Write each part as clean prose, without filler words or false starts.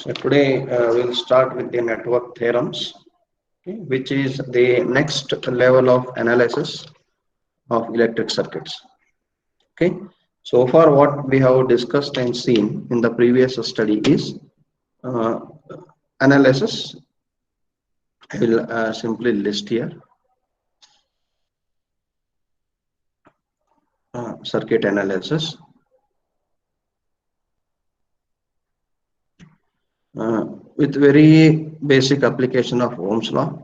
So today we'll start with the network theorems, okay, which is the next level of analysis of electric circuits. Okay, so far what we have discussed and seen in the previous study is uh, analysis. I will simply list here circuit analysis. With very basic application of Ohm's law.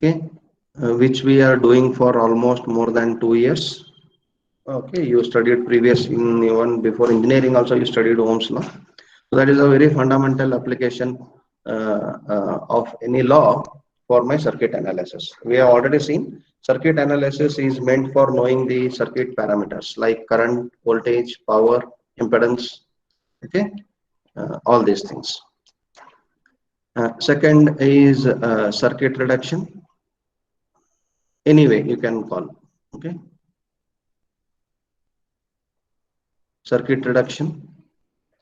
Okay, which we are doing for almost more than 2 years. Okay, you studied previous in even before engineering also you studied Ohm's law. So that is a very fundamental application of any law for my circuit analysis. We have already seen circuit analysis is meant for knowing the circuit parameters like current, voltage, power, impedance, okay, all these things. Second is circuit reduction. Anyway, you can call, okay. Circuit reduction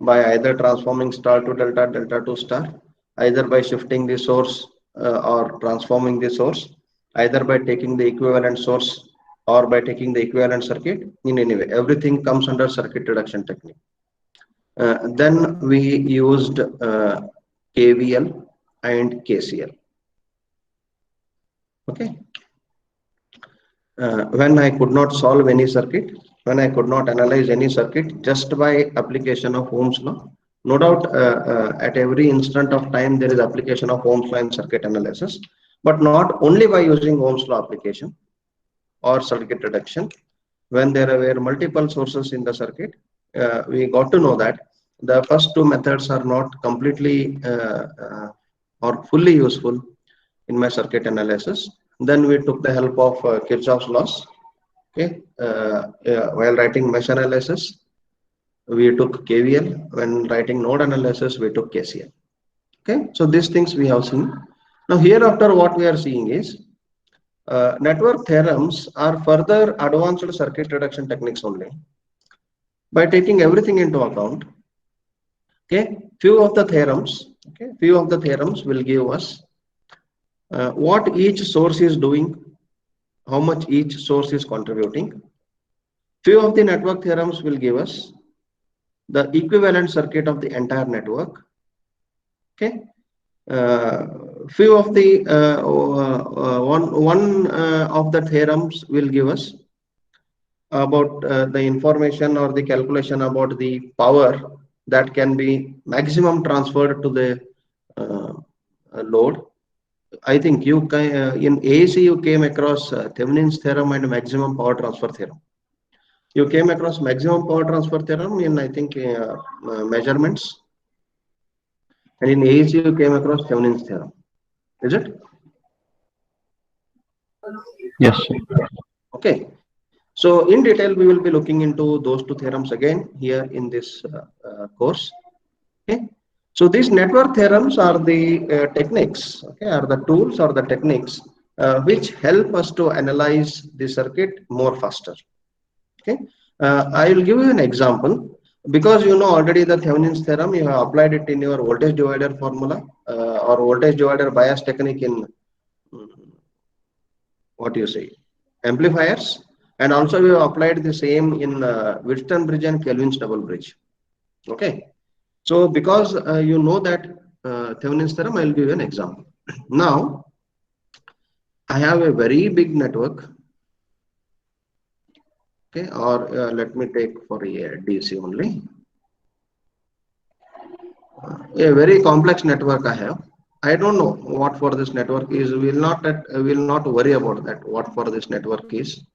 by either transforming star to delta, delta to star, either by shifting the source or transforming the source, either by taking the equivalent source or by taking the equivalent circuit. In any way, everything comes under circuit reduction technique. Then we used KVL and KCL. Okay. When I could not solve any circuit, when I could not analyze any circuit just by application of Ohm's law. No doubt at every instant of time there is application of Ohm's law in circuit analysis, but not only by using Ohm's law application or circuit reduction. When there were multiple sources in the circuit, we got to know that the first two methods are not completely or fully useful in my circuit analysis. Then we took the help of Kirchhoff's laws. Okay, while writing mesh analysis, we took KVL. When writing node analysis, we took KCL. Okay, so these things we have seen. Now hereafter, what we are seeing is network theorems are further advanced circuit reduction techniques only. By taking everything into account, okay, few of the theorems will give us what each source is doing, how much each source is contributing. Few of the network theorems will give us the equivalent circuit of the entire network. Okay, few of the one of the theorems will give us about the information or the calculation about the power that can be maximum transferred to the load. I think you in AC you came across Thevenin's theorem and maximum power transfer theorem. You came across maximum power transfer theorem in, I think, measurements, and in AC you came across Thevenin's theorem. Is it? Yes, sir. Okay. So in detail we will be looking into those two theorems again here in this course. Okay. So these network theorems are the techniques, okay, are the tools or the techniques which help us to analyze the circuit more faster. Okay, I will give you an example because you know already the Thevenin's theorem. You have applied it in your voltage divider formula or voltage divider bias technique in what you say amplifiers, and also we have applied the same in Wheatstone bridge and Kelvin's double bridge. Okay, so because you know that Thevenin's theorem, I will give you an example. Now I have a very big network. Okay, or let me take for a DC only. A very complex network I have. I don't know what for this network is. Will not worry about that. What for this network is.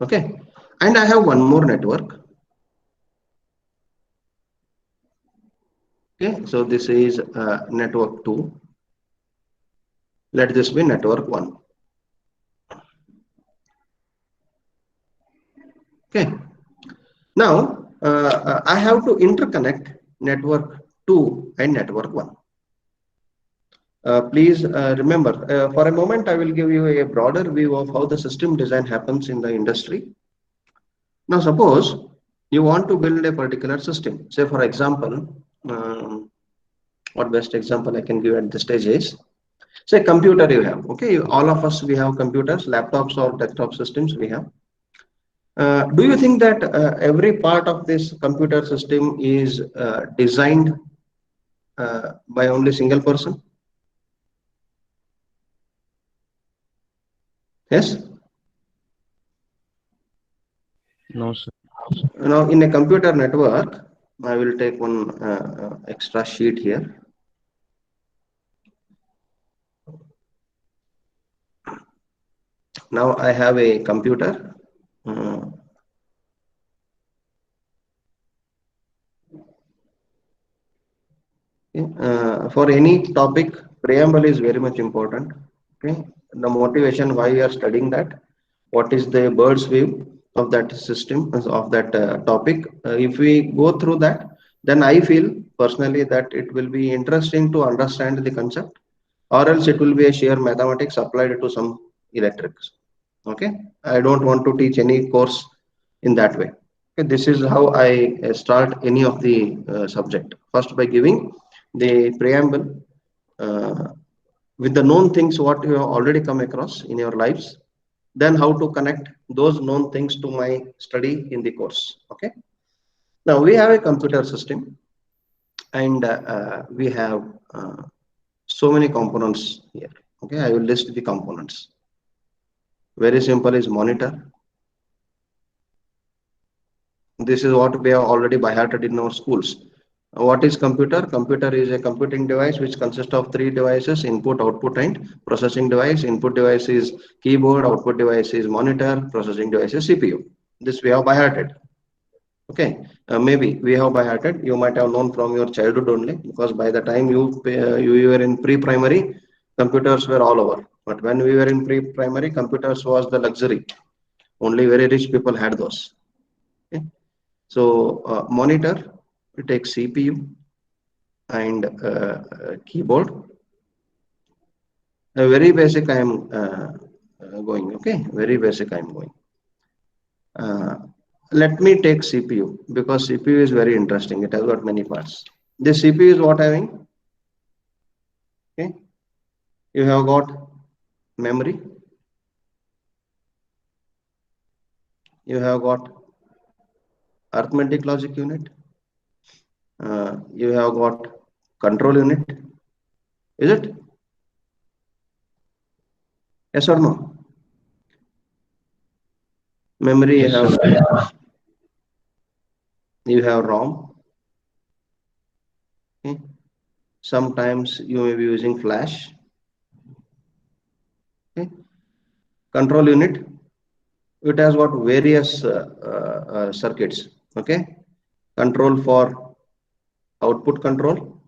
Okay, and I have one more network. Okay, so this is network 2. Let this be network 1. Okay, now I have to interconnect network 2 and network 1. Please remember, for a moment, I will give you a broader view of how the system design happens in the industry. Now, suppose you want to build a particular system. Say, for example, what best example I can give at this stage is, say, computer you have. Okay, all of us, we have computers, laptops or desktop systems we have. Do you think that every part of this computer system is designed by only single person? Yes. No, sir. Now, in a computer network, I will take one extra sheet here. Now I have a computer. For any topic, preamble is very much important. Okay, the motivation why we are studying that, what is the bird's view of that system, of that topic. If we go through that, then I feel personally that it will be interesting to understand the concept, or else it will be a sheer mathematics applied to some electrics. Okay, I don't want to teach any course in that way. Okay, this is how I start any of the subject. First, by giving the preamble uh, with the known things what you have already come across in your lives, then how to connect those known things to my study in the course. Okay, now we have a computer system, and we have so many components here. Okay, I will list the components. Very simple is monitor. This is what we have already by hearted in our schools. What is computer? Computer is a computing device which consists of three devices: input, output, and processing device. Input device is keyboard, output device is monitor, processing device is CPU. This we have by hearted. Okay, maybe we have by hearted. You might have known from your childhood only, because by the time you were in pre-primary, computers were all over. But when we were in pre-primary, computers was the luxury. Only very rich people had those. Okay. So monitor, we take CPU and keyboard. Very basic I am going. Okay, very basic I am going. Let me take CPU, because CPU is very interesting. It has got many parts. This CPU is what having. Okay, you have got memory. You have got arithmetic logic unit. You have got control unit. Is it? Yes or no? Memory, Yes, sir. you have ROM. Okay. Sometimes you may be using flash. Okay. Control unit, it has got various circuits. Okay, control for output control,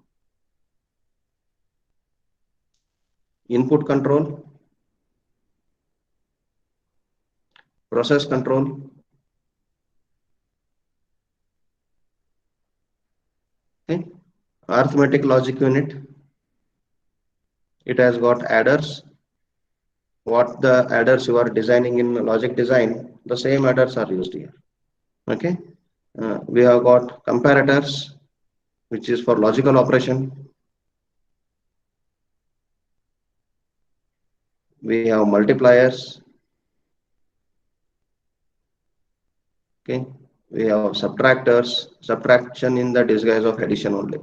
input control, process control. Okay, arithmetic logic unit, it has got adders. What the adders you are designing in logic design, the same adders are used here. Okay, we have got comparators, which is for logical operation. We have multipliers. Okay, we have subtractors, subtraction in the disguise of addition only.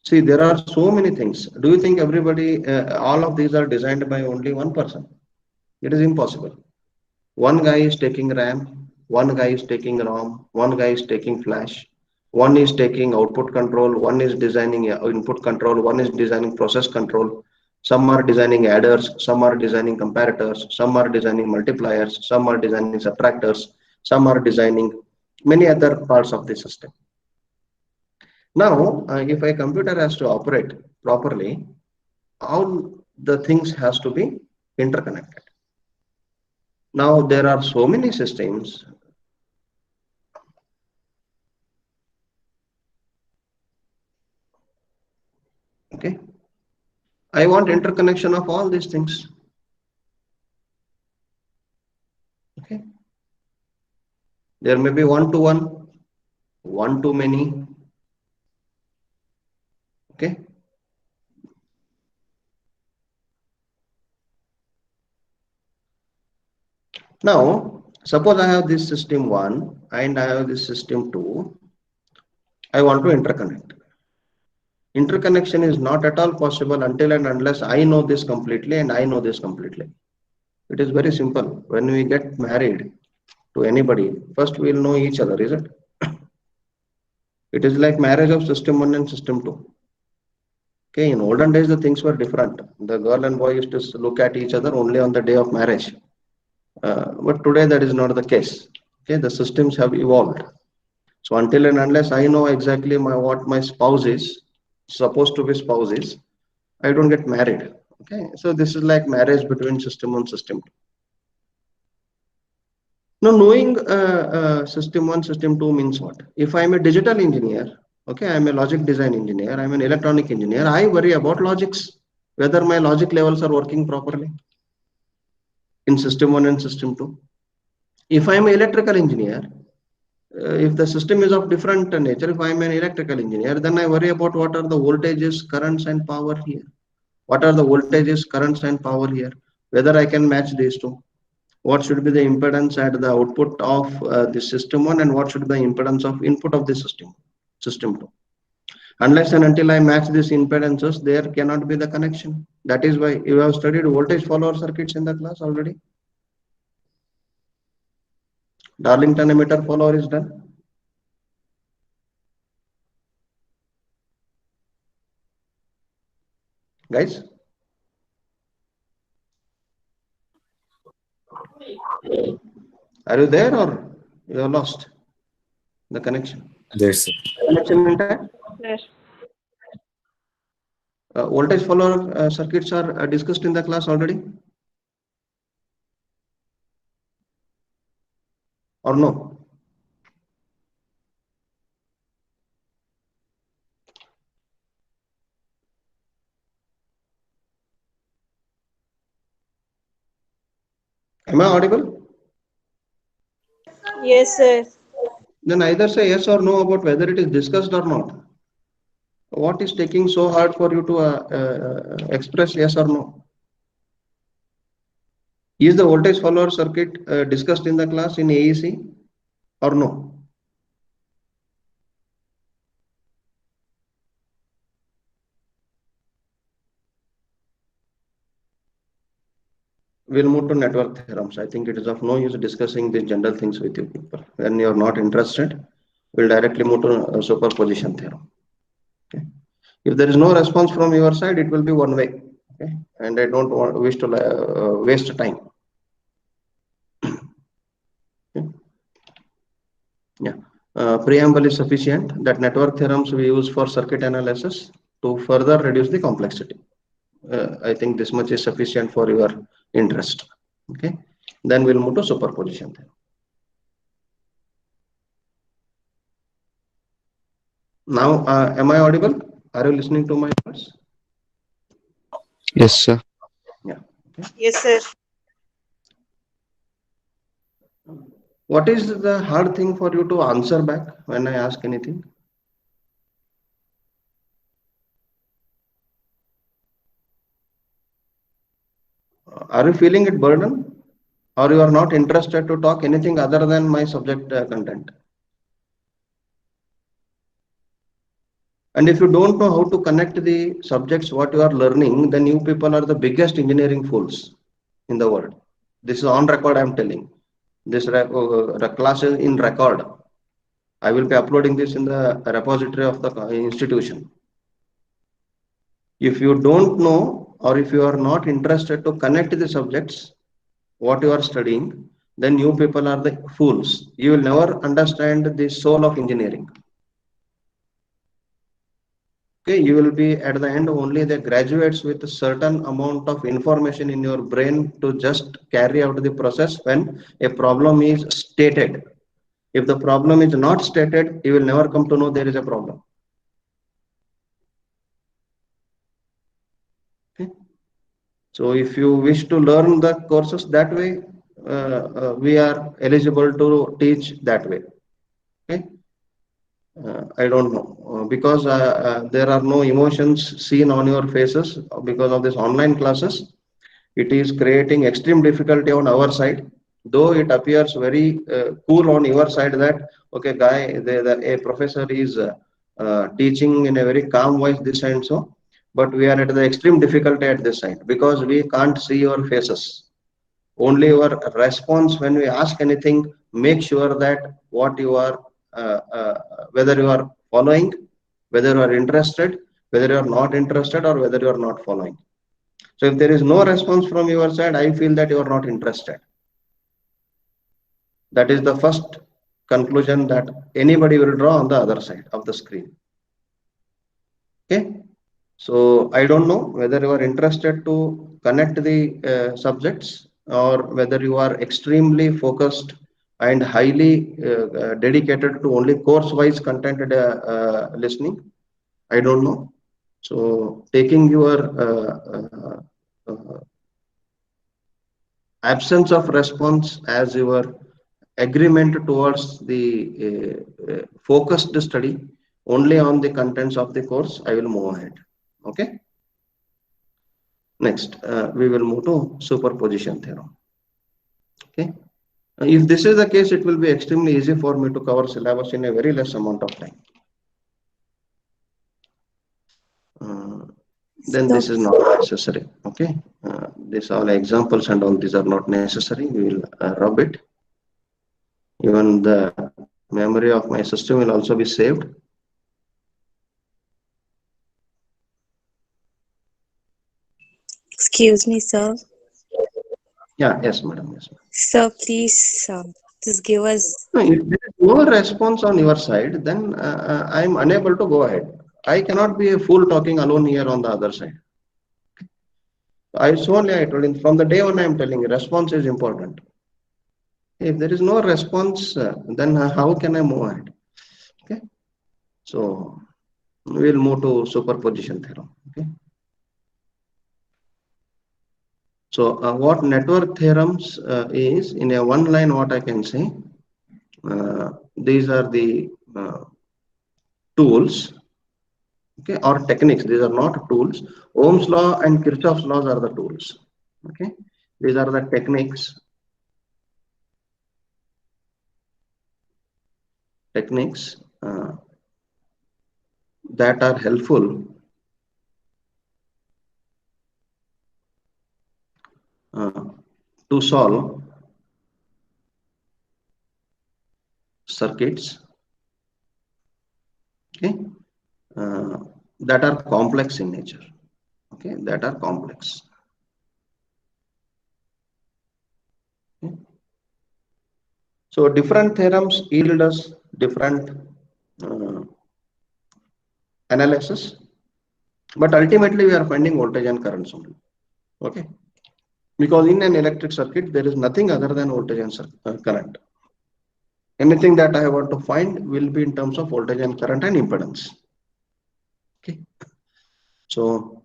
See, there are so many things. Do you think everybody, all of these are designed by only one person? It is impossible. One guy is taking RAM, one guy is taking ROM, one guy is taking flash, one is taking output control, one is designing input control, one is designing process control. Some are designing adders, some are designing comparators, some are designing multipliers, some are designing subtractors, some are designing many other parts of the system. Now, if a computer has to operate properly, all the things has to be interconnected. Now, there are so many systems I want interconnection of all these things. Okay. There may be one-to-one, one-to-many. Okay. Now, suppose I have this system 1 and I have this system 2. I want to interconnect. Interconnection is not at all possible until and unless I know this completely and I know this completely. It is very simple. When we get married to anybody, first we will know each other, is it? It is like marriage of system 1 and system 2. Okay, in olden days, the things were different. The girl and boy used to look at each other only on the day of marriage. But today, that is not the case. Okay, the systems have evolved. So until and unless I know exactly what my spouse is, supposed to be spouse is, I don't get married. Okay, so this is like marriage between system 1, system 2. Now, knowing system 1, system 2 means what? If I'm a digital engineer, okay, I'm a logic design engineer, I'm an electronic engineer, I worry about logics, whether my logic levels are working properly in system 1 and system 2. If I'm an electrical engineer, if the system is of different nature, if I'm an electrical engineer, then I worry about what are the voltages, currents, and power here. What are the voltages, currents, and power here? Whether I can match these two. What should be the impedance at the output of the system 1 and what should be the impedance of input of the system 2. Unless and until I match these impedances, there cannot be the connection. That is why you have studied voltage follower circuits in the class already. Darlington emitter follower is done. Guys? Are you there or you are lost the connection? There, sir. Connection intact? Yes. Voltage follower circuits are discussed in the class already? Or no? Am I audible? Yes, sir. Then either say yes or no about whether it is discussed or not. What is taking so hard for you to express yes or no? Is the voltage follower circuit discussed in the class in AEC or no? We'll move to network theorems. I think it is of no use discussing these general things with you people. When you are not interested, we'll directly move to superposition theorem. Okay. If there is no response from your side, it will be one way. Okay. And I don't wish to waste time. Okay. Yeah. Preamble is sufficient that network theorems we use for circuit analysis to further reduce the complexity. I think this much is sufficient for your interest. Okay. Then we'll move to superposition theorem. Now, am I audible? Are you listening to my words? Yes, sir. Yeah. Okay. Yes, sir. What is the hard thing for you to answer back when I ask anything? Are you feeling it burden? Or you are not interested to talk anything other than my subject content? And if you don't know how to connect the subjects what you are learning, then you people are the biggest engineering fools in the world. This is on record, I am telling. This class is in record. I will be uploading this in the repository of the institution. If you don't know or if you are not interested to connect the subjects, what you are studying, then you people are the fools. You will never understand the soul of engineering. Okay, you will be at the end only the graduates with a certain amount of information in your brain to just carry out the process when a problem is stated. If the problem is not stated, you will never come to know there is a problem. Okay. So if you wish to learn the courses that way, we are eligible to teach that way. Okay. I don't know because there are no emotions seen on your faces because of this online classes. It is creating extreme difficulty on our side, though it appears very cool on your side that okay, guy, a professor is teaching in a very calm voice this and so, but we are at the extreme difficulty at this side because we can't see your faces, only your response when we ask anything. Make sure that what you are whether you are following, whether you are interested, whether you are not interested, or whether you are not following. So if there is no response from your side, I feel that you are not interested. That is the first conclusion that anybody will draw on the other side of the screen. Okay. So I don't know whether you are interested to connect the subjects, or whether you are extremely focused and highly dedicated to only course wise content listening. I don't know. So taking your absence of response as your agreement towards the focused study only on the contents of the course, I will move ahead. Okay. Next, we will move to superposition theorem. Okay. If this is the case, it will be extremely easy for me to cover syllabus in a very less amount of time. Then this is not necessary. Okay. These all examples and all these are not necessary. We will rub it. Even the memory of my system will also be saved. Excuse me, sir. Yeah, yes, madam. Yes, madam. Sir, please just give us. No, if there is no response on your side, then I am unable to go ahead. I cannot be a fool talking alone here on the other side. I told you from the day one I am telling you, response is important. If there is no response, then how can I move ahead? Okay. So we will move to superposition theorem. Okay. So what network theorems is in a one line, what I can say, these are the tools, okay, or techniques. These are not tools. Ohm's law and Kirchhoff's laws are the tools. Okay, these are the techniques that are helpful to solve circuits, okay, that are complex in nature. Okay, that are complex. Okay. So different theorems yield us different analysis, but ultimately we are finding voltage and currents only. Okay, because in an electric circuit there is nothing other than voltage and current. Anything that I want to find will be in terms of voltage and current and impedance. Okay, so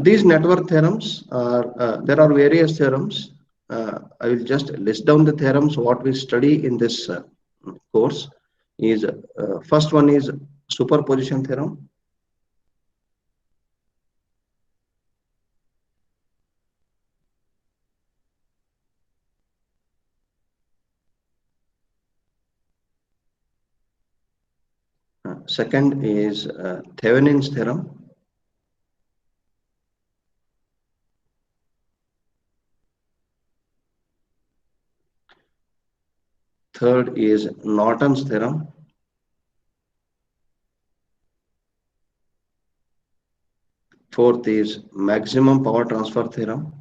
these network theorems are there are various theorems. I will just list down the theorems what we study in this course. Is first one is superposition theorem. Second is Thevenin's theorem. Third is Norton's theorem. Fourth is maximum power transfer theorem.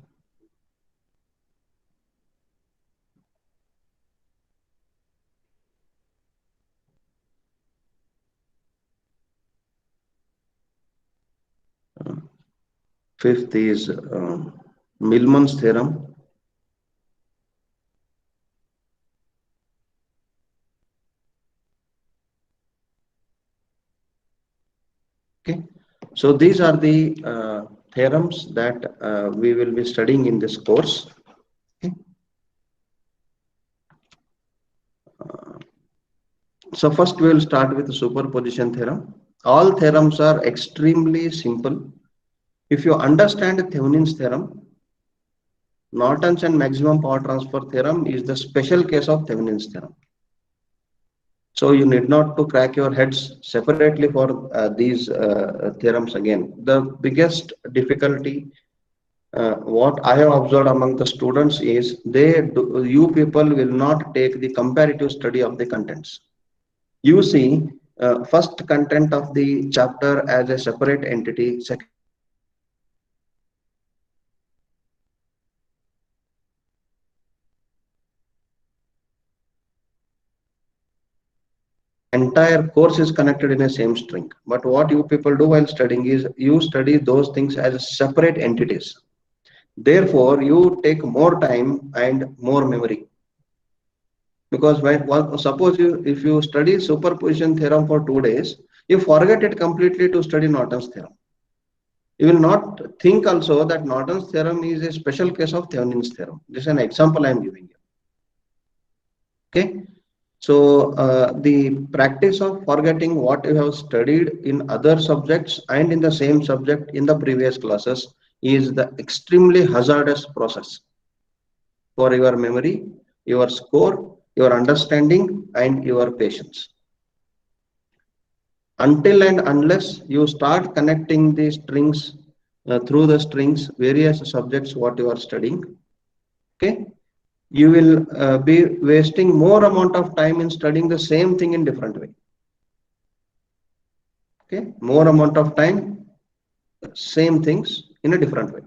Fifth is Millman's theorem. Okay, So these are the theorems that we will be studying in this course. Okay. So first we will start with the superposition theorem. All theorems are extremely simple. If you understand Thevenin's theorem, Norton's and maximum power transfer theorem is the special case of Thevenin's theorem. So you need not to crack your heads separately for these theorems again. The biggest difficulty what I have observed among the students is you people will not take the comparative study of the contents. You see first content of the chapter as a separate entity, second entire course is connected in a same string. But what you people do while studying is you study those things as separate entities. Therefore, you take more time and more memory. Because suppose if you study superposition theorem for 2 days, you forget it completely to study Norton's theorem. You will not think also that Norton's theorem is a special case of Thevenin's theorem. This is an example I am giving you. Okay. So the practice of forgetting what you have studied in other subjects and in the same subject in the previous classes is the extremely hazardous process for your memory, your score, your understanding, and your patience. Until and unless you start connecting the strings through the strings, various subjects what you are studying, okay, you will be wasting more amount of time in studying the same thing in different way. Okay, more amount of time, same things in a different way.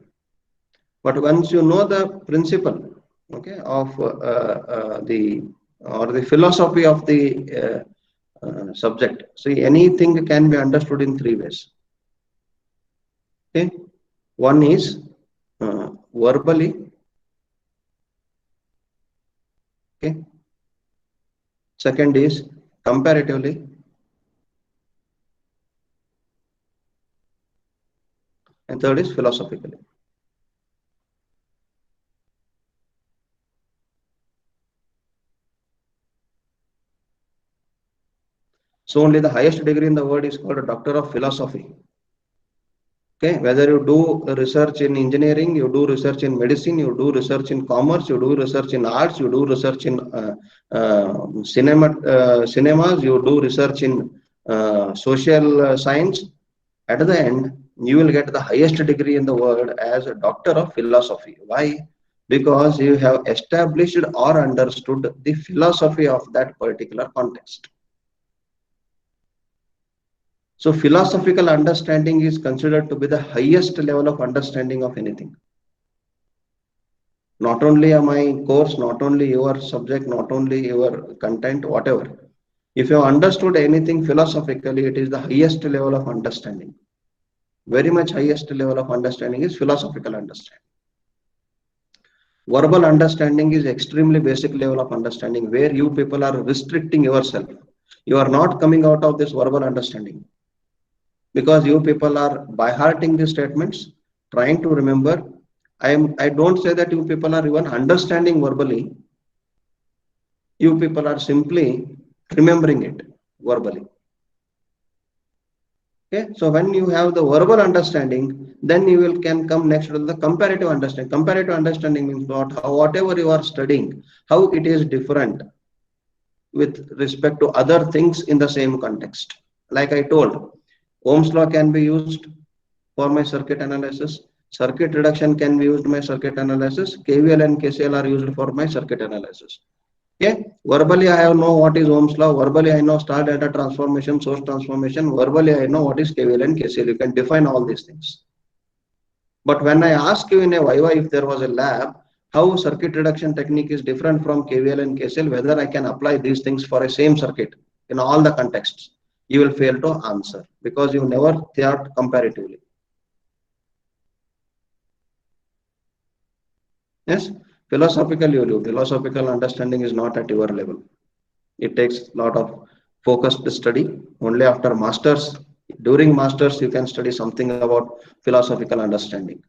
But once you know the principle, okay, of the philosophy of the subject, see, anything can be understood in 3 ways. Okay, one is verbally. Okay. Second is comparatively. And third is philosophically. So only the highest degree in the world is called a doctor of philosophy. Okay, whether you do research in engineering, you do research in medicine, you do research in commerce, you do research in arts, you do research in cinemas, you do research in social science, at the end, you will get the highest degree in the world as a doctor of philosophy. Why? Because you have established or understood the philosophy of that particular context. So philosophical understanding is considered to be the highest level of understanding of anything. Not only my course, not only your subject, not only your content, whatever. If you have understood anything philosophically, it is the highest level of understanding. Very much highest level of understanding is philosophical understanding. Verbal understanding is extremely basic level of understanding where you people are restricting yourself. You are not coming out of this verbal understanding. Because you people are by hearting the statements, trying to remember. I don't say that you people are even understanding verbally. You people are simply remembering it verbally. Okay, so when you have the verbal understanding, then you can come next to the comparative understanding. Comparative understanding means whatever you are studying, how it is different with respect to other things in the same context. Like I told, Ohm's law can be used for my circuit analysis. Circuit reduction can be used in my circuit analysis. KVL and KCL are used for my circuit analysis. Okay, verbally I know what is Ohm's law. Verbally I know star data transformation, source transformation. Verbally I know what is KVL and KCL. You can define all these things. But when I ask you in a Viva if there was a lab, how circuit reduction technique is different from KVL and KCL, whether I can apply these things for a same circuit in all the contexts, you will fail to answer because you never thought comparatively. Yes, philosophical you do. Philosophical understanding is not at your level. It takes a lot of focused study. Only after masters During masters, you can study something about philosophical understanding.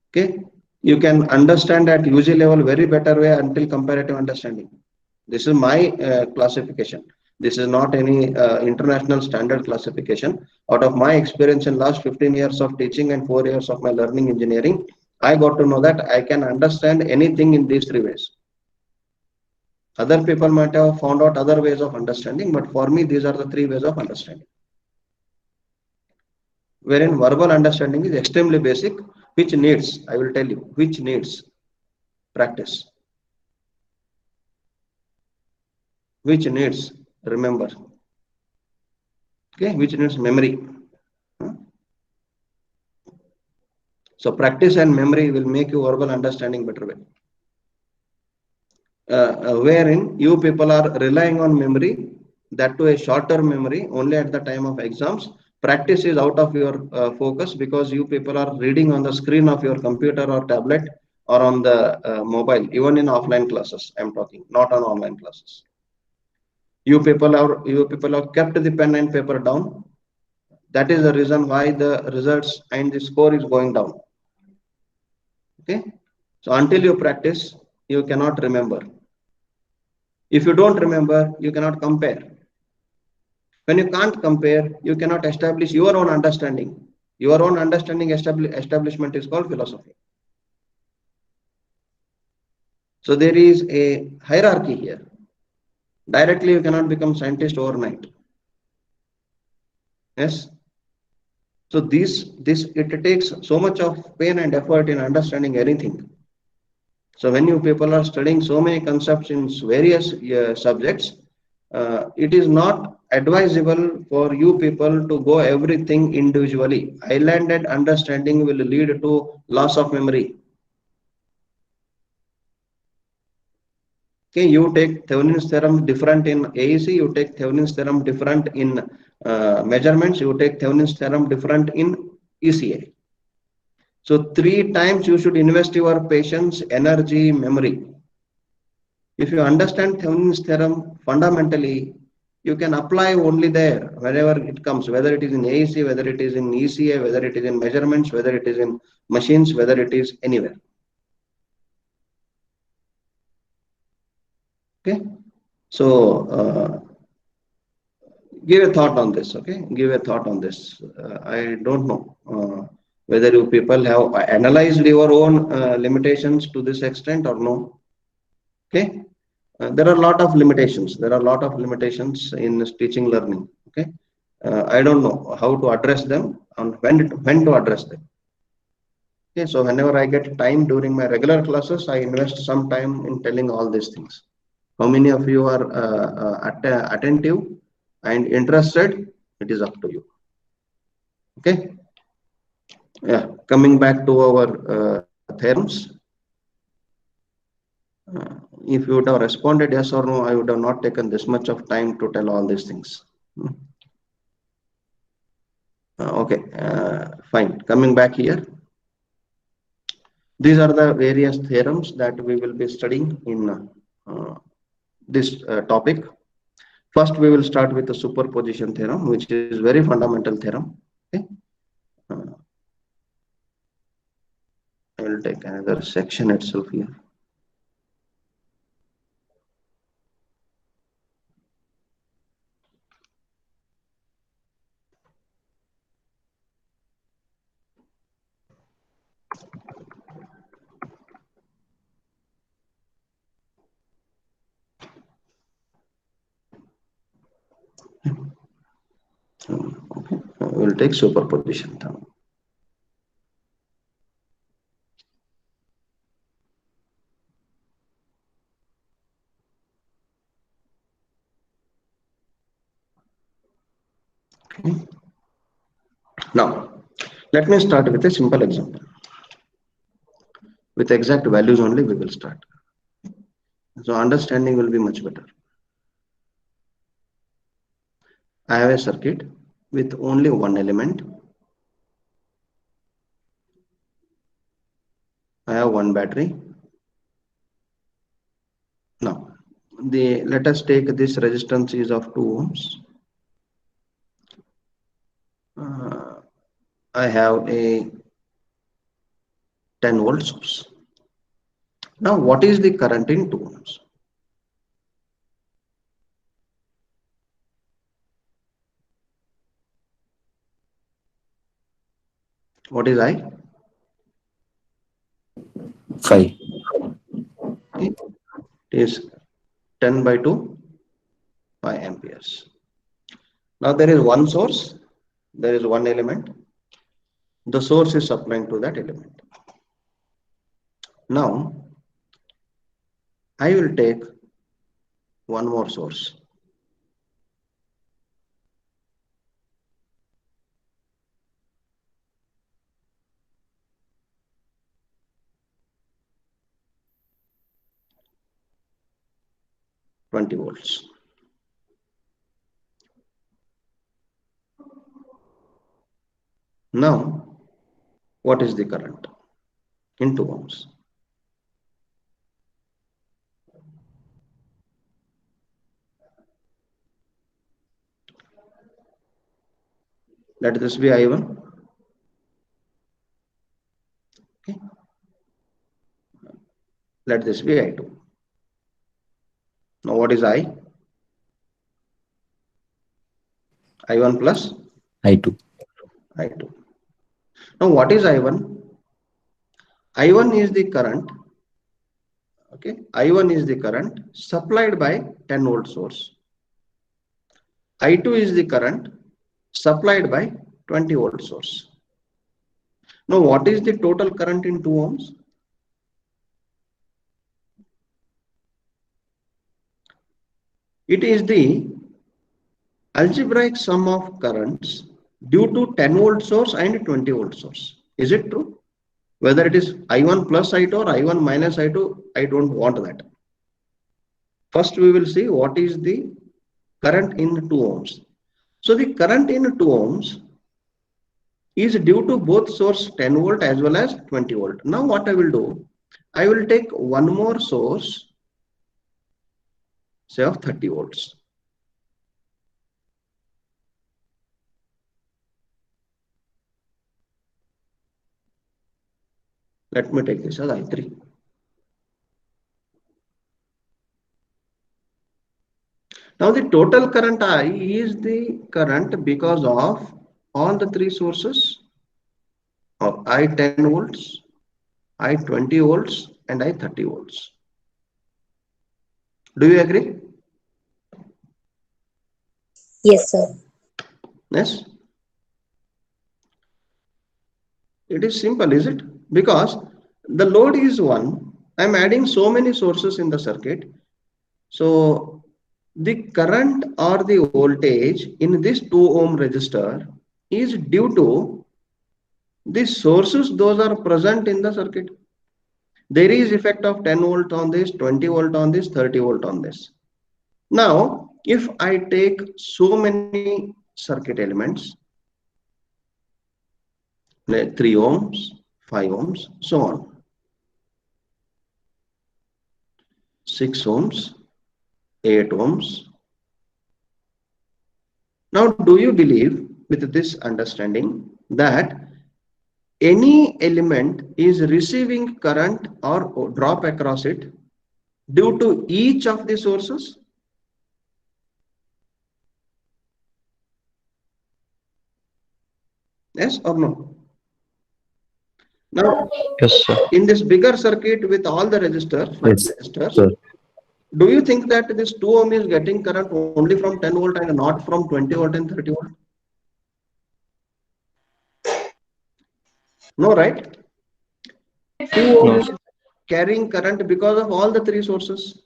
Okay, you can understand at UG level very better way until comparative understanding. This is my classification. This is not any international standard classification. Out of my experience in last 15 years of teaching and 4 years of my learning engineering, I got to know that I can understand anything in these 3 ways. Other people might have found out other ways of understanding, but for me, these are the 3 ways of understanding. Wherein verbal understanding is extremely basic, which needs, I will tell you, which needs practice, which needs remember, okay, which needs memory. So practice and memory will make you verbal understanding better way. Wherein you people are relying on memory, that to a short-term memory only at the time of exams. Practice is out of your focus because you people are reading on the screen of your computer or tablet or on the mobile, even in offline classes. I'm talking, not on online classes. You people have kept the pen and paper down. That is the reason why the results and the score is going down. Okay, so until you practice, you cannot remember. If you don't remember, you cannot compare. When you can't compare, you cannot establish your own understanding. Your own understanding establishment is called philosophy. So there is a hierarchy here. Directly, you cannot become scientist overnight. Yes. So it takes so much of pain and effort in understanding anything. So when you people are studying so many concepts in various subjects, it is not advisable for you people to go everything individually. Islanded understanding will lead to loss of memory. Okay, you take Thevenin's theorem different in AEC, you take Thevenin's theorem different in measurements, you take Thevenin's theorem different in ECA. So 3 times you should invest your patience, energy, memory. If you understand Thevenin's theorem fundamentally, you can apply only there wherever it comes, whether it is in AEC, whether it is in ECA, whether it is in measurements, whether it is in machines, whether it is anywhere. Okay, so give a thought on this. Okay, give a thought on this. I don't know whether you people have analyzed your own limitations to this extent or no. Okay, there are a lot of limitations. There are a lot of limitations in teaching learning. Okay, I don't know how to address them and when to address them. Okay, so whenever I get time during my regular classes, I invest some time in telling all these things. How many of you are attentive and interested? It is up to you. Okay. Yeah. Coming back to our theorems. If you would have responded yes or no, I would have not taken this much of time to tell all these things. Okay. Fine. Coming back here. These are the various theorems that we will be studying in this topic. First, we will start with the superposition theorem, which is very fundamental theorem. Okay. I will take another section itself here. Okay. We will take superposition theorem. Okay. Now, let me start with a simple example. With exact values only, we will start. So understanding will be much better. I have a circuit with only one element. I have one battery. Now, let us take this resistance is of 2 ohms. I have a 10-volt source. Now, what is the current in 2 ohms? What is I? 5. Okay. It is 10 by 2, 5 amperes. Now, there is one source, there is one element. The source is supplying to that element. Now, I will take one more source. Twenty volts. Now, what is the current in 2 ohms? Let this be I1. Okay. Let this be I2. Now, what is I? I1 plus I2. I2. Now, what is I1? I1 is the current. Okay, I1 is the current supplied by 10-volt source. I2 is the current supplied by 20-volt source. Now, what is the total current in 2 ohms? It is the algebraic sum of currents due to 10-volt source and 20-volt source. Is it true? Whether it is I1 plus I2 or I1 minus I2, I don't want that. First, we will see what is the current in 2 ohms. So, the current in 2 ohms is due to both source 10 volt as well as 20 volt. Now, what I will do? I will take one more source, say of 30 volts. Let me take this as I3. Now, the total current I is the current because of all the three sources of I10 volts, I20 volts, and I30 volts. Do you agree? Yes, sir. Yes. It is simple, is it? Because the load is one. I am adding so many sources in the circuit. So the current or the voltage in this 2 ohm resistor is due to the sources those are present in the circuit. There is effect of 10 volt on this, 20 volt on this, 30 volt on this. Now, if I take so many circuit elements, 3 ohms, 5 ohms, so on, 6 ohms, 8 ohms. Now, do you believe with this understanding that any element is receiving current or drop across it due to each of the sources? Yes or no? Now, Yes, sir. in this bigger circuit with all the resistors, Yes, sir. do you think that this 2 ohm is getting current only from 10 volt and not from 20 volt and 30 volt? No, right? 2 ohm No, is carrying current because of all the three sources.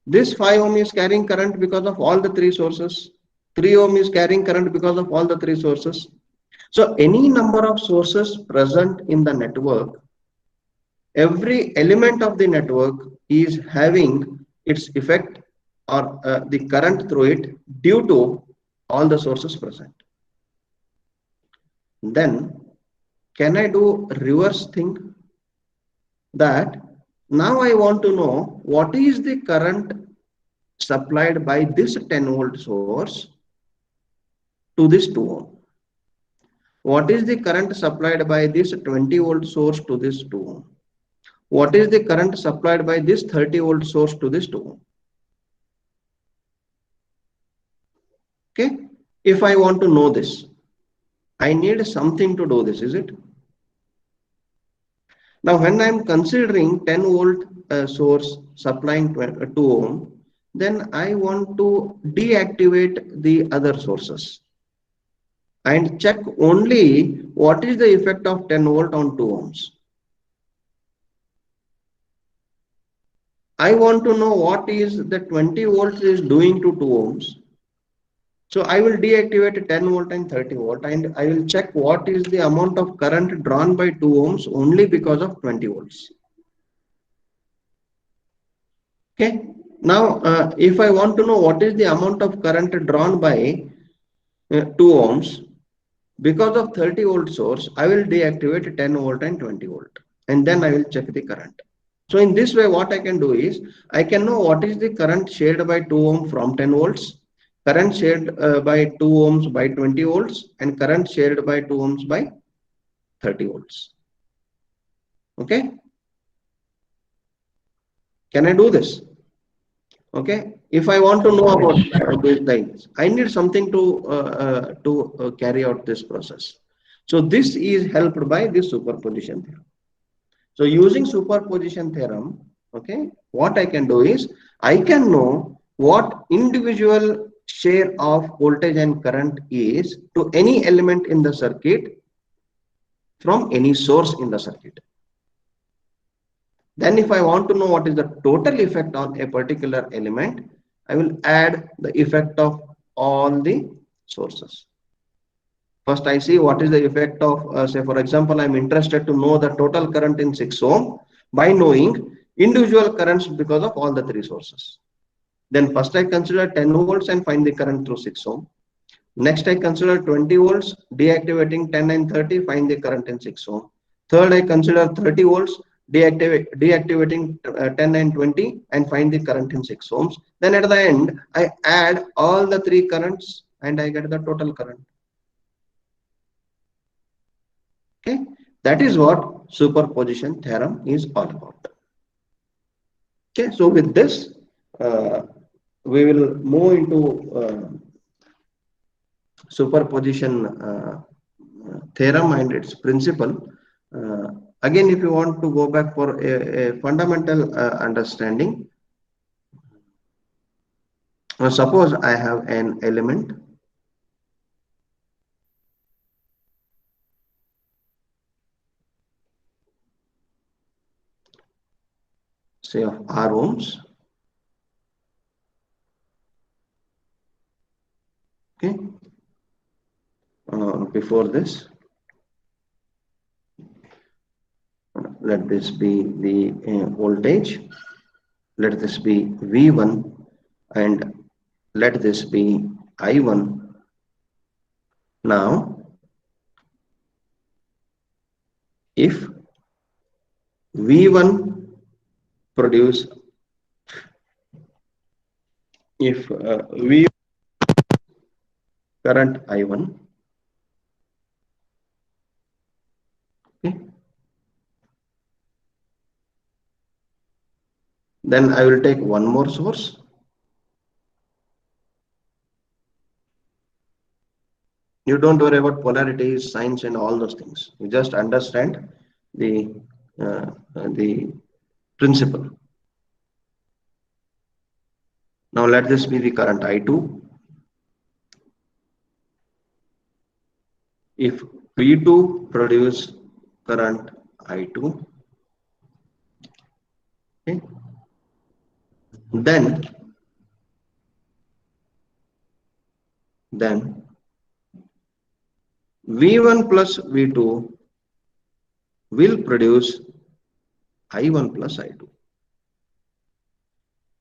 This 5 ohm is carrying current because of all the three sources. 3 ohm is carrying current because of all the three sources. So any number of sources present in the network, every element of the network is having its effect or the current through it due to all the sources present. Then can I do reverse thing? That now I want to know what is the current supplied by this 10 volt source to this 2 ohm. what is the current supplied by this 20 volt source to this 2 ohm? What is the current supplied by this 30 volt source to this 2 ohm? Okay, if I want to know this, I need something to do this, is it? Now, when I am considering 10 volt source supplying 2 ohm, then I want to deactivate the other sources and check only what is the effect of 10 volt on 2 ohms. I want to know what is the 20 volts is doing to 2 ohms. So I will deactivate 10 volt and 30 volt and I will check what is the amount of current drawn by 2 ohms only because of 20 volts. Okay. Now, if I want to know what is the amount of current drawn by 2 ohms because of 30 volt source, I will deactivate 10 volt and 20 volt and then I will check the current. So in this way, what I can do is I can know what is the current shared by 2 ohm from 10 volts, current shared by 2 ohms by 20 volts, and current shared by 2 ohms by 30 volts. Okay. Can I do this? Okay. If I want to know about these things, I need something to carry out this process. So this is helped by this superposition theorem. So using superposition theorem, okay, what I can do is I can know what individual share of voltage and current is to any element in the circuit from any source in the circuit. Then if I want to know what is the total effect on a particular element, I will add the effect of all the sources. First, I see what is the effect of, say, for example, I'm interested to know the total current in 6 ohm by knowing individual currents because of all the 3 sources. Then first I consider 10 volts and find the current through 6 ohm. Next, I consider 20 volts, deactivating 10 and 30, find the current in 6 ohm. Third, I consider 30 volts, deactivating 10 and 20 and find the current in 6 ohms. Then at the end, I add all the 3 currents and I get the total current. Okay, that is what superposition theorem is all about. Okay, so with this, we will move into superposition theorem and its principle. Again, if you want to go back for a fundamental understanding, suppose I have an element say of R ohms. Okay. Before this, let this be the voltage. Let this be V1 and let this be I1. Now, if V1 produce, if V current I1, okay, then I will take one more source. You don't worry about polarities, signs, and all those things. You just understand the principle. Now let this be the current I2. If V2 produce current I2, okay, then V1 plus V2 will produce I1 plus I2.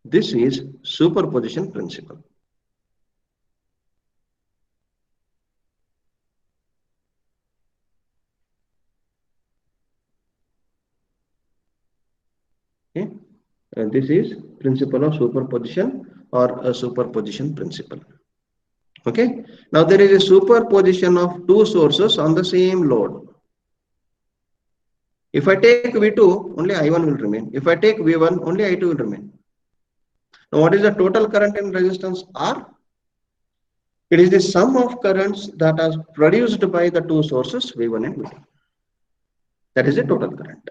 This is superposition principle. Okay, this is principle of superposition or a superposition principle. Okay. Now there is a superposition of two sources on the same load. If I take V2, only I1 will remain. If I take V1, only I2 will remain. Now what is the total current and resistance R? It is the sum of currents that are produced by the two sources V1 and V2. That is the total current.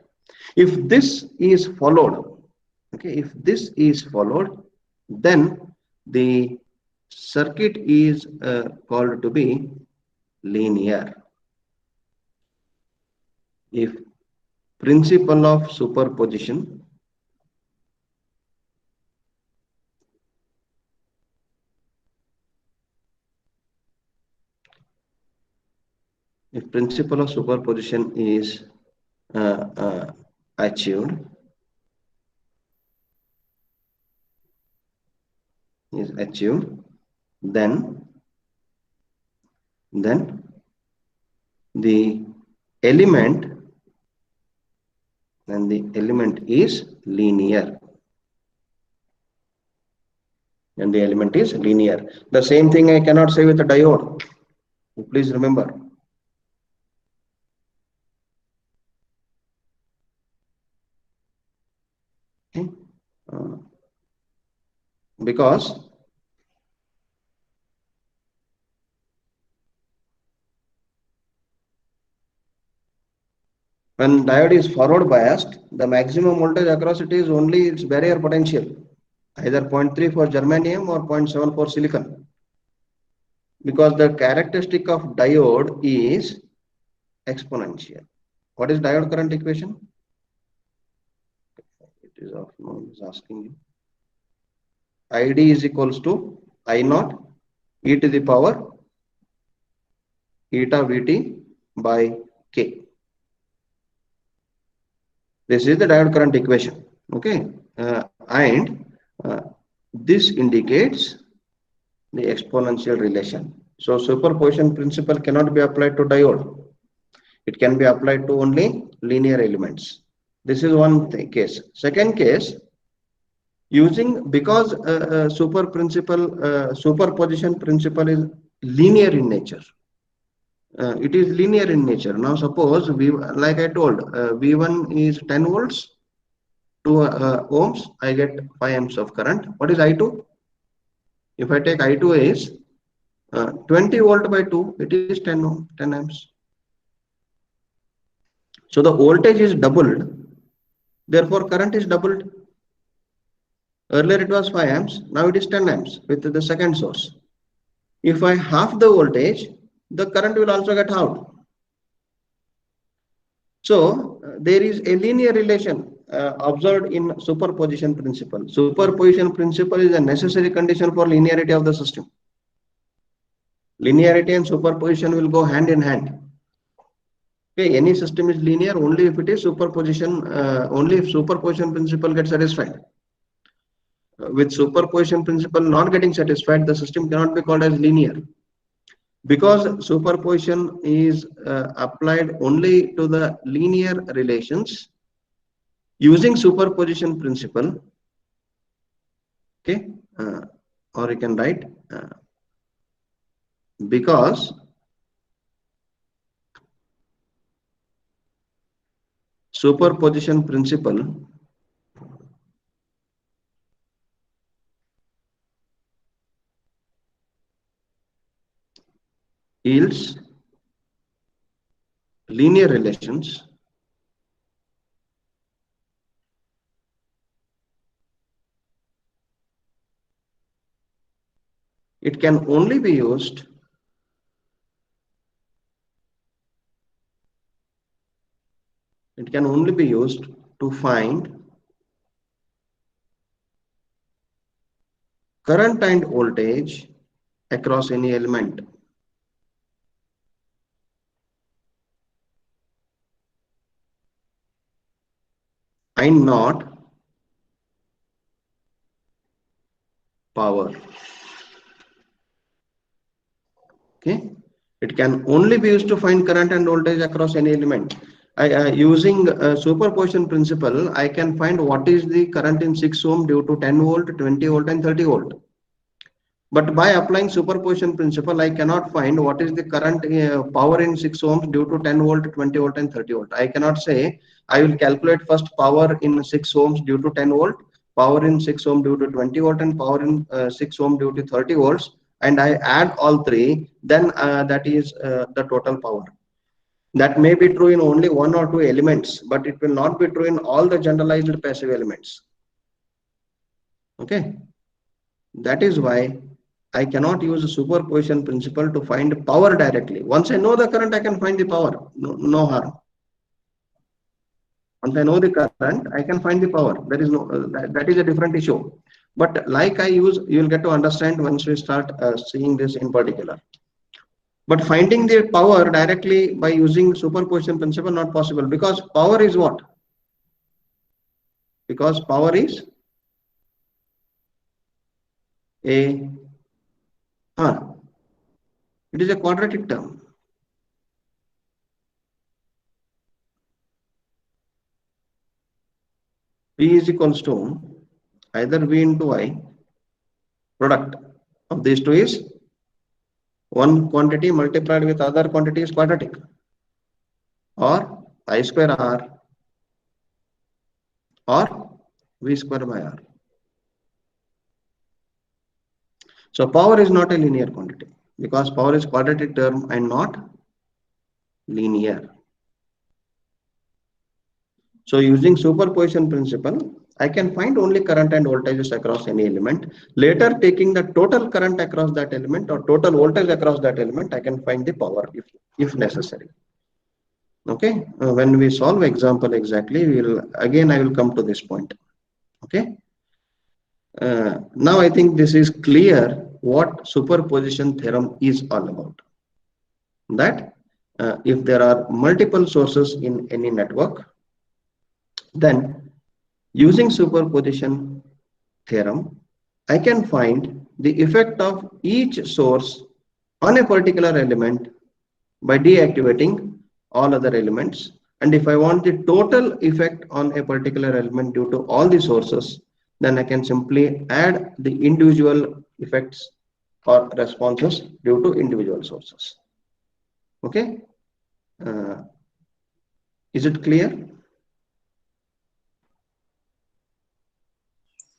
If this is followed, okay, if this is followed, then the circuit is called to be linear. If principle of superposition if principle of superposition is achieved, then the element is linear. And the element is linear. The same thing I cannot say with a diode. Please remember. Okay. Because when diode is forward biased, the maximum voltage across it is only its barrier potential, either 0.3 for germanium or 0.7 for silicon. Because the characteristic of diode is exponential. What is diode current equation? It is of no is asking you. ID is equals to I naught e to the power eta Vt by K. This is the diode current equation. Okay, and this indicates the exponential relation. So superposition principle cannot be applied to diode. It can be applied to only linear elements. This is one case. Second case, because superposition principle is linear in nature. It is linear in nature. Now suppose like I told, V1 is 10 volts, 2 ohms, I get 5 amps of current. What is I2? If I take I2 is 20 volt by 2, it is 10 amps. So the voltage is doubled, therefore current is doubled. Earlier it was 5 amps, now it is 10 amps with the second source. If I half the voltage, the current will also get halved. So there is a linear relation observed in superposition principle. Superposition principle is a necessary condition for linearity of the system. Linearity and superposition will go hand in hand. Okay, any system is linear only if it is superposition, only if superposition principle gets satisfied. With superposition principle not getting satisfied, the system cannot be called as linear. Because superposition is applied only to the linear relations using superposition principle. Okay, or you can write because superposition principle yields linear relations it can only be used to find current and voltage across any element. And not power. Okay, it can only be used to find current and voltage across any element. Using superposition principle, I can find what is the current in 6 ohm due to 10 volt, 20 volt and 30 volt. But by applying superposition principle, I cannot find what is the current power in 6 ohms due to 10 volt, 20 volt, and 30 volt. I cannot say I will calculate first power in 6 ohms due to 10 volt, power in 6 ohm due to 20 volt, and power in 6 ohm due to 30 volts, and I add all three, then that is the total power. That may be true in only one or two elements, but it will not be true in all the generalized passive elements. Okay, that is why I cannot use a superposition principle to find power directly. Once I know the current, I can find the power. No harm. Once I know the current, I can find the power. There is no that is a different issue. But like I use, you will get to understand once we start seeing this in particular. But finding the power directly by using superposition principle not possible, because power is what? Because power is a it is a quadratic term. P is equals to either V into I, product of these two is one quantity multiplied with other quantity is quadratic, or I square R or V square by R. So power is not a linear quantity because power is quadratic term and not linear. So using superposition principle, I can find only current and voltages across any element. Later, taking the total current across that element or total voltage across that element, I can find the power if necessary. Okay, when we solve example exactly, I will come to this point. Okay, now I think this is clear what superposition theorem is all about. That if there are multiple sources in any network, then using superposition theorem, I can find the effect of each source on a particular element by deactivating all other elements. And if I want the total effect on a particular element due to all the sources, then I can simply add the individual effects or responses due to individual sources. Okay, is it clear?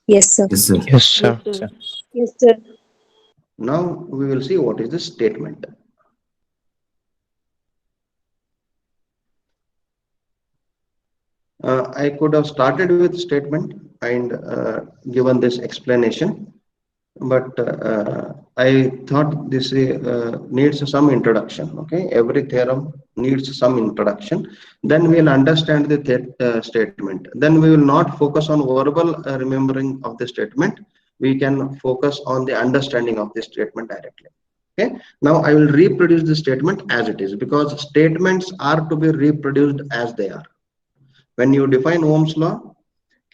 Yes, sir. Yes, sir. Yes, sir. Yes, sir. Now we will see what is the statement. I could have started with statement and given this explanation, but I thought this needs some introduction. Okay, every theorem needs some introduction. Then we'll understand the statement. Then we will not focus on verbal remembering of the statement. We can focus on the understanding of the statement directly. Okay, now I will reproduce the statement as it is, because statements are to be reproduced as they are. When you define Ohm's law,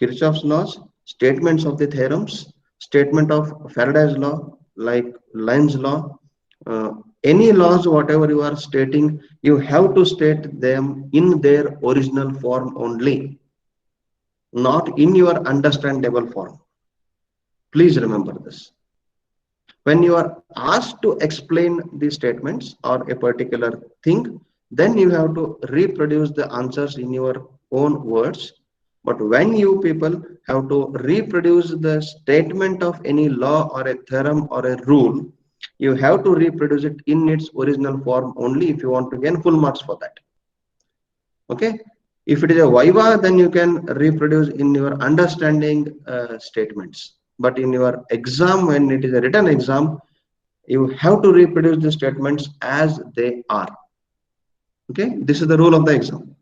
Kirchhoff's laws, statements of the theorems, statement of Faraday's law, like Lenz's law, any laws, whatever you are stating, you have to state them in their original form only, not in your understandable form. Please remember this. When you are asked to explain the statements or a particular thing, then you have to reproduce the answers in your own words. But when you people have to reproduce the statement of any law or a theorem or a rule, you have to reproduce it in its original form only if you want to gain full marks for that. Okay, if it is a viva, then you can reproduce in your understanding statements. But in your exam, when it is a written exam, you have to reproduce the statements as they are. Okay, this is the rule of the exam.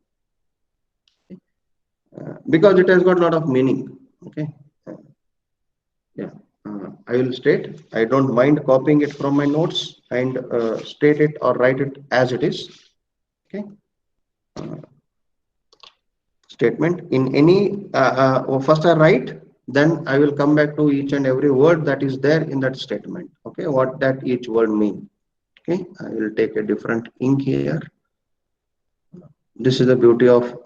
Because it has got a lot of meaning. Okay, yeah, I will state, I don't mind copying it from my notes and state it or write it as it is. Okay, statement in any first I write, then I will come back to each and every word that is there in that statement. Okay, what that each word mean. Okay, I will take a different ink here. This is the beauty of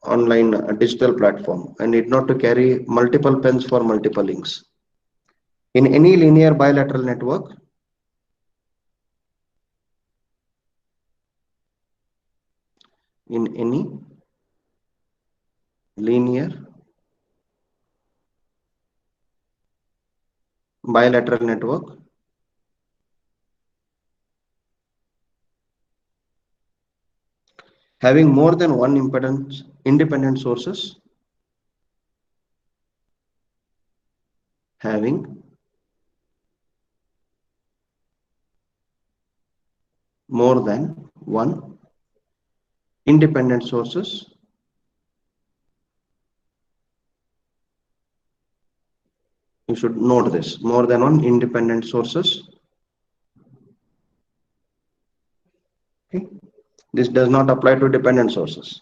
online digital platform. I need not to carry multiple pens for multiple inks. In any linear bilateral network, in any linear bilateral network, having more than one impedance independent sources, having more than one independent sources, you should note this, more than one independent sources. Okay. This does not apply to dependent sources.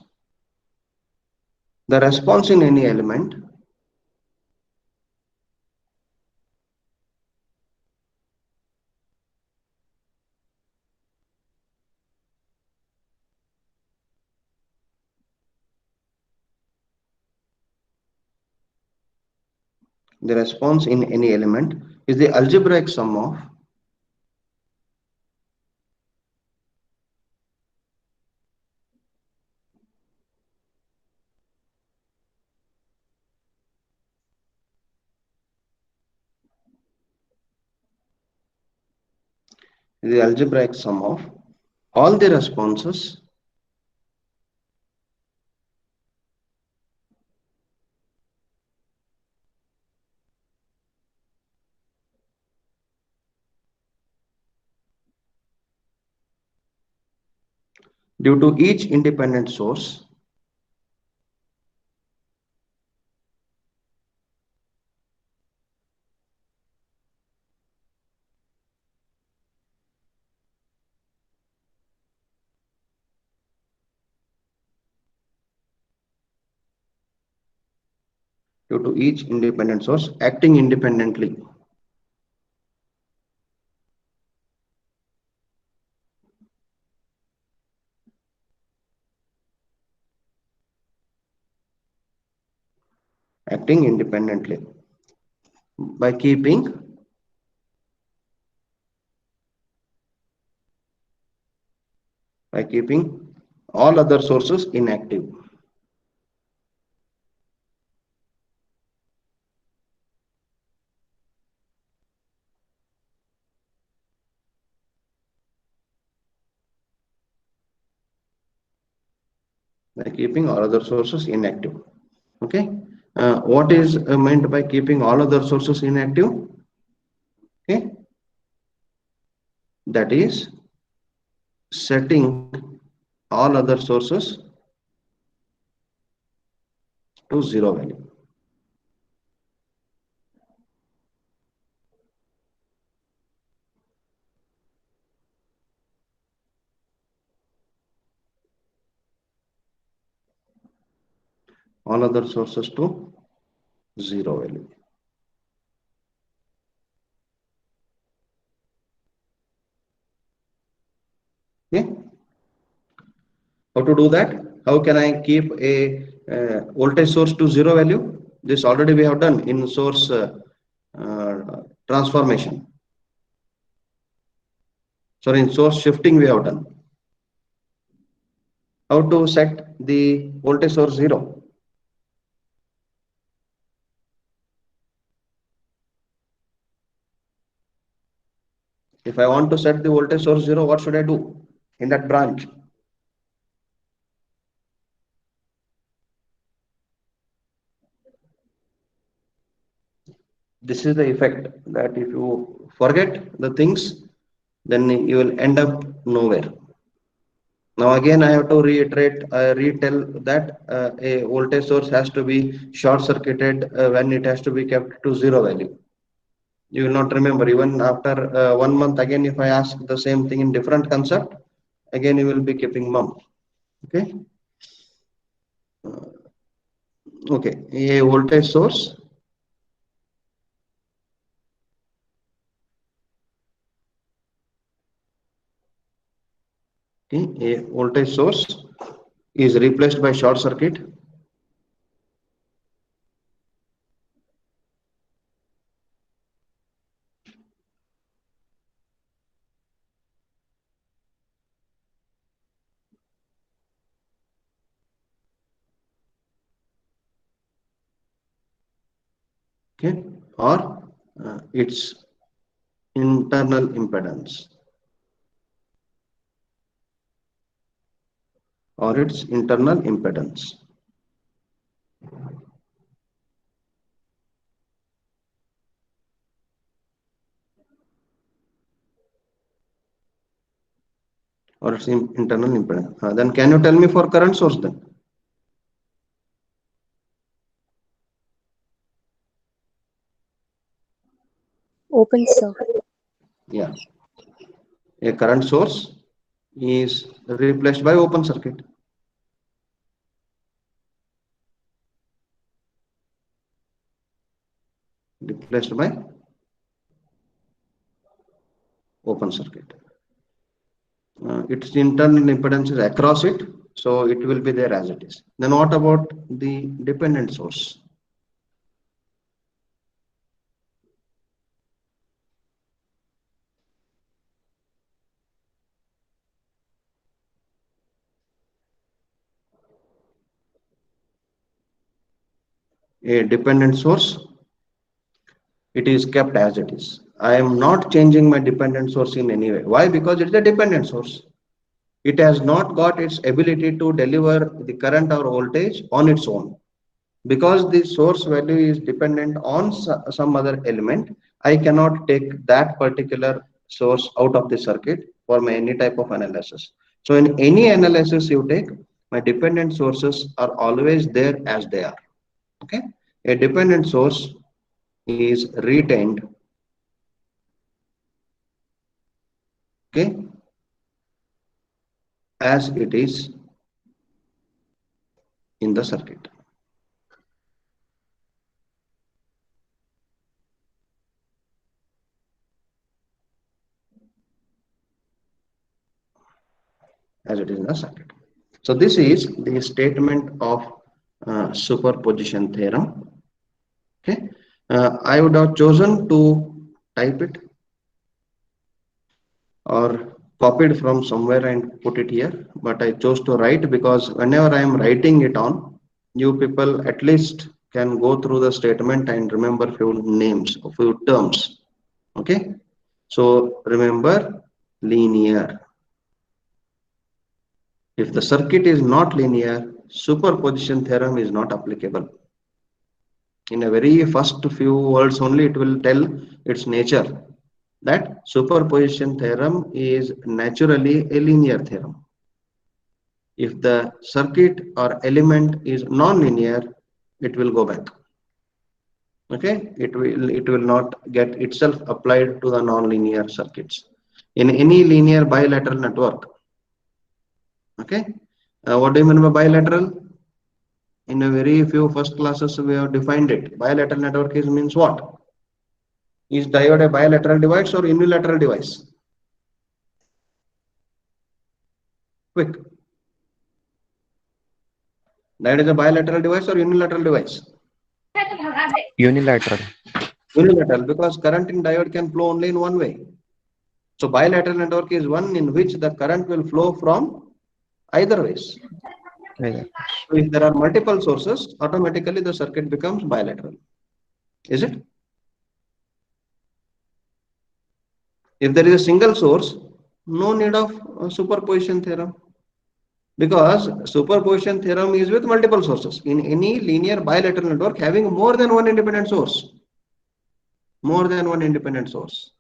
The response in any element is the algebraic sum of all the responses due to each independent source acting independently. Acting independently by keeping all other sources inactive. By keeping all other sources inactive. Okay. What is meant by keeping all other sources inactive? Okay. That is setting all other sources to zero value. All other sources to zero value. Okay. How to do that? How can I keep a voltage source to zero value? This already we have done in source transformation. Sorry, in source shifting we have done. How to set the voltage source zero? If I want to set the voltage source zero, what should I do in that branch? This is the effect that if you forget the things, then you will end up nowhere. Now again, I have to retell that a voltage source has to be short circuited when it has to be kept to zero value. You will not remember even after 1 month. Again, if I ask the same thing in different concept, again you will be keeping mum. Okay. Okay, a voltage source is replaced by short circuit okay, or its internal impedance, or its internal impedance. Or its internal impedance. Then can you tell me for current source then? Open, sir. Yeah. A current source is replaced by open circuit. Replaced by open circuit. Its internal impedance is across it, so it will be there as it is. Then what about the dependent source? A dependent source, it is kept as it is. I am not changing my dependent source in any way. Why? Because it is a dependent source. It has not got its ability to deliver the current or voltage on its own. Because the source value is dependent on some other element, I cannot take that particular source out of the circuit for my any type of analysis. So in any analysis you take, my dependent sources are always there as they are. Okay, a dependent source is retained, okay, as it is in the circuit. As it is in the circuit. So this is the statement of superposition theorem. Okay, I would have chosen to type it or copied from somewhere and put it here, but I chose to write because whenever I am writing it on, you people at least can go through the statement and remember few names, a few terms. Okay, so remember linear. If the circuit is not linear, superposition theorem is not applicable. In a very first few words only, it will tell its nature, that superposition theorem is naturally a linear theorem. If the circuit or element is non-linear, it will go back. Okay, it will not get itself applied to the non-linear circuits. In any linear bilateral network, okay, what do you mean by bilateral? In a very few first classes we have defined it. Bilateral network is means what? Is diode a bilateral device or unilateral device? Quick. Diode is a bilateral device or unilateral device? Unilateral. Unilateral, because current in diode can flow only in one way. So bilateral network is one in which the current will flow from either ways. So if there are multiple sources, automatically the circuit becomes bilateral. Is it? If there is a single source, no need of superposition theorem, because superposition theorem is with multiple sources. In any linear bilateral network having more than one independent source, more than one independent source.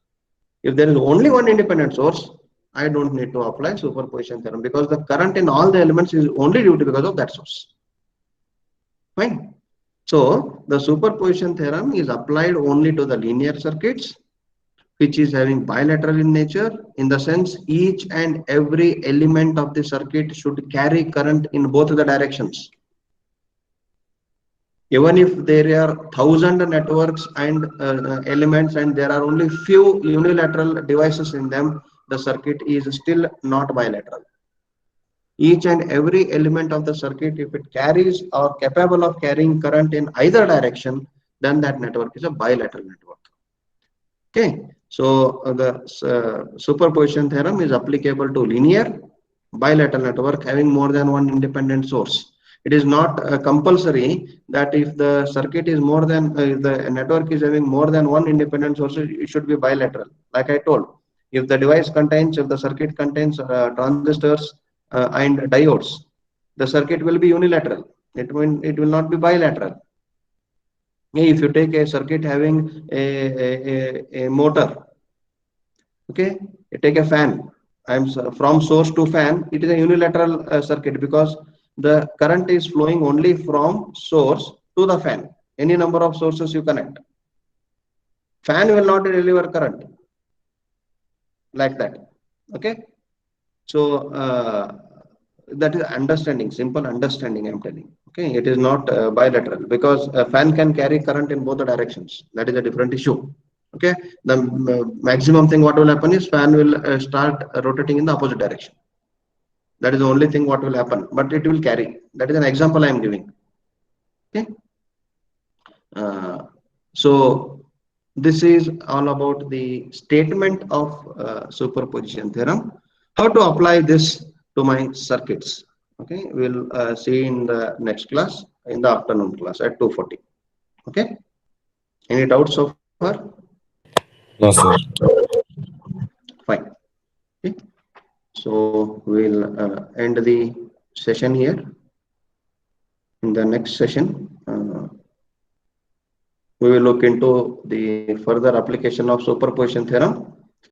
If there is only one independent source, I don't need to apply superposition theorem, because the current in all the elements is only due to because of that source. Fine. So the superposition theorem is applied only to the linear circuits which is having bilateral in nature, in the sense each and every element of the circuit should carry current in both the directions. Even if there are 1,000 networks and elements and there are only few unilateral devices in them, the circuit is still not bilateral. Each and every element of the circuit, if it carries or capable of carrying current in either direction, then that network is a bilateral network. Okay, so the superposition theorem is applicable to linear bilateral network having more than one independent source. It is not compulsory that if the circuit is more than if the network is having more than one independent source, it should be bilateral. Like I told, if the device contains, if the circuit contains transistors and diodes, the circuit will be unilateral. It will not be bilateral. If you take a circuit having a motor, okay, you take a fan. From source to fan, it is a unilateral circuit because the current is flowing only from source to the fan. Any number of sources you connect. Fan will not deliver current like that. Okay. So that is understanding, simple understanding I'm telling. Okay, it is not bilateral because a fan can carry current in both the directions. That is a different issue. Okay, the maximum thing what will happen is fan will start rotating in the opposite direction. That is the only thing what will happen, but it will carry. That is an example I am giving. Okay, so this is all about the statement of superposition theorem. How to apply this to my circuits? Okay, we'll see in the next class, in the afternoon class at 2:40. Okay, any doubts so far? No, sir. Fine. Okay. So we'll end the session here. In the next session, we will look into the further application of superposition theorem